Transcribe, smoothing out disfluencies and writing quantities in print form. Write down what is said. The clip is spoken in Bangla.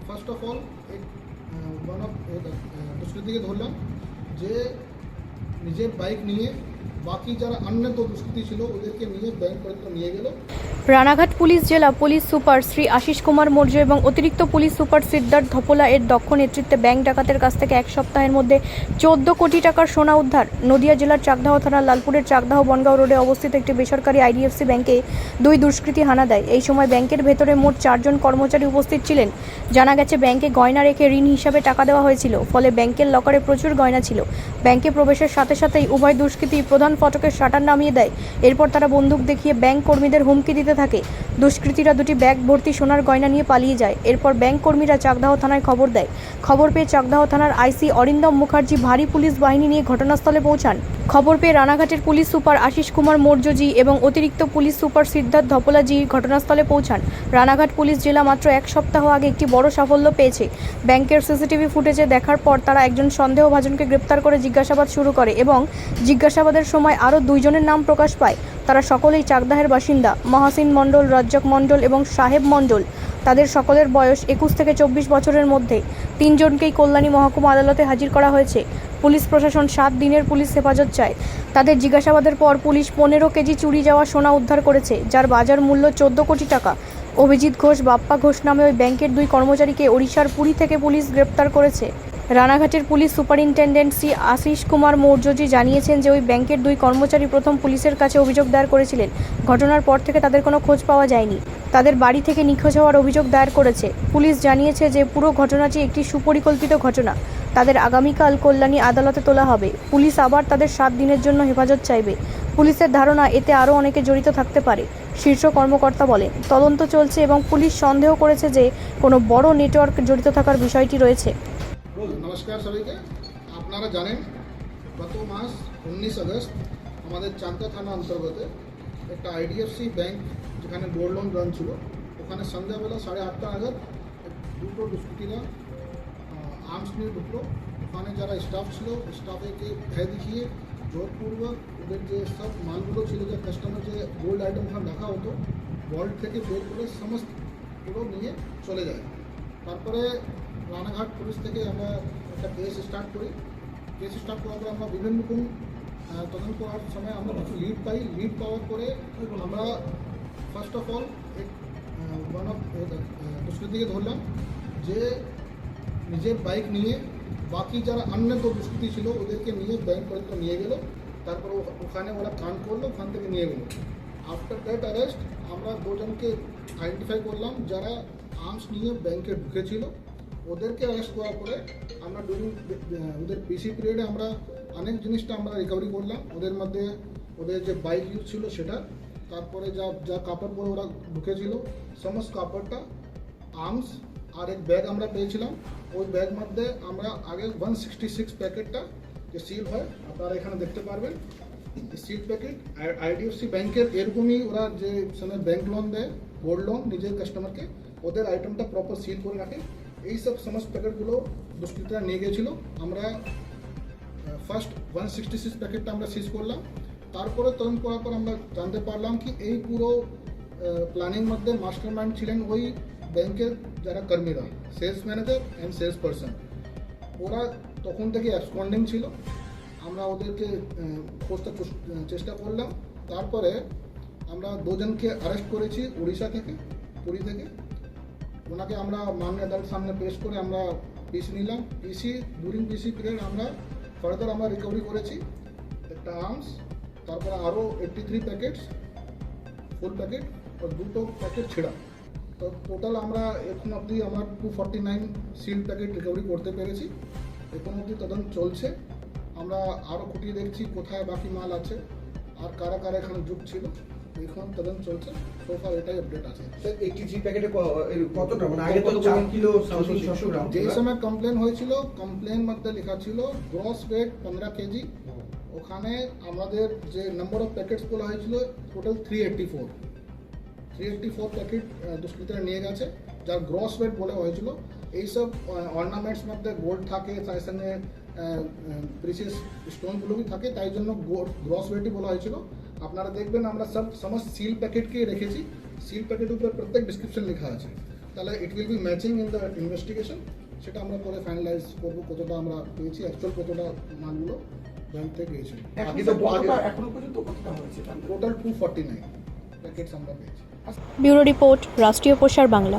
ফার্স্ট অফ অল দুষ্কৃতীকে ধরলাম যে নিজের বাইক নিয়ে বাকি যারা অন্য তো দুষ্কৃতী ছিল ওদেরকে নিয়ে ব্যাংক পর্যন্ত নিয়ে গেল। রানাঘাট পুলিশ জেলা পুলিশ সুপার শ্রী আশিস কুমার মৌর্য এবং অতিরিক্ত পুলিশ সুপার সিদ্ধার্থ ধপলা এর দক্ষ নেতৃত্বে ব্যাংক ডাকাতের কাছ থেকে এক সপ্তাহের মধ্যে 14 কোটি টাকার সোনা উদ্ধার। নদিয়া জেলার চাকদাহ থানার লালপুরের চাকদাহ বনগাঁও রোডে অবস্থিত একটি বেসরকারি আইডিএফসি ব্যাংকে দুই দুষ্কৃতী হানা দেয়। এই সময় ব্যাংকের ভেতরে মোট 4 জন কর্মচারী উপস্থিত ছিলেন। জানা গেছে ব্যাংকে গয়না রেখে ঋণ হিসাবে টাকা দেওয়া হয়েছিল, ফলে ব্যাংকের লকারে প্রচুর গয়না ছিল। ব্যাংকে প্রবেশের সাথে সাথেই উভয় দুষ্কৃতী প্রধান ফটকের শাটার নামিয়ে দেয়। এরপর তারা বন্দুক দেখিয়ে ব্যাংক কর্মীদের হুমকি দিতে থাকে। দুষ্কৃতীরা দুটি ব্যাগ ভর্তি সোনার গয়না নিয়ে পালিয়ে যায়। এরপর ব্যাংক কর্মীরা চাকদাহ থানায় খবর দেয়। খবর পেয়ে চাকদাহ থানার আইসি অরিন্দম মুখার্জি ভারী পুলিশ বাহিনী নিয়ে ঘটনাস্থলে পৌঁছান। খবর পেয়ে রানাঘাটের পুলিশ সুপার আশিস কুমার মৌর্যজি এবং অতিরিক্ত পুলিশ সুপার সিদ্ধার্থ ধপলাজি ঘটনাস্থলে পৌঁছান। রানাঘাট পুলিশ জেলা মাত্র এক সপ্তাহ আগে একটি বড় সাফল্য পেয়েছে। ব্যাংকের সিসিটিভি ফুটেজে দেখার পর তারা একজন সন্দেহভাজনকে গ্রেপ্তার করে জিজ্ঞাসাবাদ শুরু করে এবং জিজ্ঞাসাবাদের সময় আরও 2 জনের নাম প্রকাশ পায়। তারা সকলেই চাকদাহের বাসিন্দা। মহাসিন মণ্ডল, রাজ্জাক মণ্ডল এবং সাহেব মণ্ডল। তাদের সকলের বয়স 21 থেকে 24 বছরের মধ্যে। 3 জনকেই কল্যাণী মহকুমা আদালতে হাজির করা হয়েছে। পুলিশ প্রশাসন 7 দিনের পুলিশ হেফাজত চায়। তাদের জিজ্ঞাসাবাদের পর পুলিশ 15 কেজি চুরি যাওয়া সোনা উদ্ধার করেছে, যার বাজার মূল্য 14 কোটি টাকা। অভিজিৎ ঘোষ, বাপ্পা ঘোষ নামে ওই ব্যাংকের 2 কর্মচারীকে ওড়িশার পুরী থেকে পুলিশ গ্রেপ্তার করেছে। রানাঘাটের পুলিশ সুপারিনটেন্ডেন্ট শ্রী আশিস কুমার মৌর্যজি জানিয়েছেন যে ওই ব্যাংকের 2 কর্মচারী প্রথম পুলিশের কাছে অভিযোগ দায়ের করেছিলেন। ঘটনার পর থেকে তাদের কোনো খোঁজ পাওয়া যায়নি। তাদের বাড়ি থেকে নিখোঁজ হওয়ার অভিযোগ দায়ের করেছে। পুলিশ জানিয়েছে যে পুরো ঘটনাটি একটি সুপরিকল্পিত ঘটনা। তাদের আগামীকাল কল্যাণী আদালতে তোলা হবে। পুলিশ আবার তাদের 7 দিনের জন্য হেফাজত চাইবে। পুলিশের ধারণা এতে আরও অনেকে জড়িত থাকতে পারে। শীর্ষ কর্মকর্তা বলেন, তদন্ত চলছে এবং পুলিশ সন্দেহ করেছে যে কোনো বড় নেটওয়ার্ক জড়িত থাকার বিষয়টি রয়েছে। নমস্কার সবাইকে। আপনারা জানেন গত মাস 19 আগস্ট আমাদের চাকদা থানা অন্তর্গত একটা আইডিএফসি ব্যাংক যেখানে গোল্ড লোন রান ছিল, ওখানে সন্ধ্যাবেলা 8:30 নাগাদ দুটো দুষ্কৃতীরা আর্মস নিয়ে ঢুকলো। ওখানে যারা স্টাফ ছিল স্টাফেকে ভয় দেখিয়ে জোরপূর্বক ওদের যে সব মালগুলো ছিল, যে কাস্টমার যে গোল্ড আইটেম ওখানে রাখা হতো, ভল্ট থেকে বের করে সমস্ত পুরো নিয়ে চলে যায়। তারপরে রানাঘাট পুলিশ থেকে আমরা একটা কেস স্টার্ট করি। কেস স্টার্ট করার পরে আমরা বিভিন্ন রকম তদন্ত করার সময় আমরা কিছু লিড পাই। লিড পাওয়ার পরে আমরা ফার্স্ট অফ অল দুষ্কৃতীকে ধরলাম যে নিজের বাইক নিয়ে বাকি যারা অন্য তো দুষ্কৃতী ছিল ওদেরকে নিয়ে ব্যাংক পর্যন্ত নিয়ে গেল। তারপরে ওখানে ওরা কান করলো, ওখান থেকে নিয়ে গেলো। আফটার দ্যাট অ্যারেস্ট আমরা 2 জনকে আইডেন্টিফাই করলাম যারা আর্মস নিয়ে ব্যাংকে ঢুকেছিল। ওদেরকে অ্যারেস্ট করার পরে আমরা ওদের পিসি পিরিয়ডে আমরা অনেক জিনিসটা আমরা রিকভারি করলাম। ওদের মধ্যে ওদের যে বাইক ইউজ ছিল সেটা, তারপরে যা কাপড় পরে ওরা ঢুকেছিল সমস্ত কাপড়টা, আর্মস আর এক ব্যাগ আমরা পেয়েছিলাম। ওই ব্যাগ মধ্যে আমরা আগে 166 প্যাকেটটা যে সিল হয় আপনারা এখানে দেখতে পারবেন, সিল প্যাকেট। আইডিএফসি ব্যাংকের এরকমই ওরা যে সময় ব্যাংক লোন দেয়, গোল্ড লোন নিজের কাস্টমারকে, ওদের আইটেমটা প্রপার সিল করে রাখে। এই সব সমস্ত প্যাকেটগুলো দুষ্কৃতীরা নিয়ে গেছিলো। আমরা ফার্স্ট 166 প্যাকেটটা আমরা সিজ করলাম। তারপরে তদন্ত করার পর আমরা জানতে পারলাম কি এই পুরো প্ল্যানিং মধ্যে মাস্টার মাইন্ড ছিলেন ওই ব্যাংকের যারা কর্মীরা, sales manager and sales person. ওরা তখন থেকে অ্যাবসকন্ডিং ছিল। আমরা ওদেরকে খোঁজতে চেষ্টা করলাম। তারপরে আমরা 2 জনকে অ্যারেস্ট করেছি উড়িষ্যা থেকে, পুরী থেকে। ওনাকে আমরা মাননীয় আদালতের সামনে পেশ করে আমরা পিসি নিলাম। ডিউরিং পিসি পিরিয়ড আমরা ফার্দার আমরা রিকভারি করেছি একটা আর্মস, তারপরে আরও 83 প্যাকেটস ফুল প্যাকেট আর 2টো প্যাকেট ছেঁড়া। তো টোটাল আমরা এখন অবধি আমরা 249 সিল প্যাকেট রিকভারি করতে পেরেছি। এখন অবধি তদন্ত চলছে। আমরা আরও খুঁটিয়ে দেখছি কোথায় বাকি মাল আছে আর কারা কারা এখানে যুগ ছিল। এখন তদন্ত চলছে। সোফার এটাই আপডেট আছে। এই প্যাকেটে কতটা, মানে আগে তো 4 কিলো সামথিং 600 গ্রাম। যে সময় কমপ্লেন হয়েছিল, কমপ্লেন মধ্যে লেখা ছিল গ্রস ওয়েট 15 কেজি। ওখানে আমাদের যে নাম্বার অফ প্যাকেটস বলা হয়েছিল টোটাল 384 প্যাকেট দুষ্কৃতীরা নিয়ে গেছে, যার গ্রস ওয়েট বলা হয়েছিল। এইসব অর্নামেন্টস মধ্যে গোল্ড থাকে, তার সঙ্গে প্রিসিয়াস স্টোনগুলো भी থাকে, তাই জন্য গ্রস ওয়েটই বলা হয়েছিল। আপনারা দেখবেন আমরা সমস্ত সিল প্যাকেটকে রেখেছি। সিল প্যাকেটের উপর প্রত্যেক ডিসক্রিপশন লেখা আছে। তাহলে it will be matching in the investigation, সেটা আমরা পরে ফাইনালাইজ করবো কতটা আমরা পেয়েছি, অ্যাকচুয়াল কতটা মালগুলো ব্যাংক থেকে পেয়েছি। এখনো পর্যন্ত কতটা হয়েছে? টোটাল 249 প্যাকেটস আমরা পেয়েছি। ব্যুরো রিপোর্ট, রাষ্ট্রীয় প্রসার বাংলা।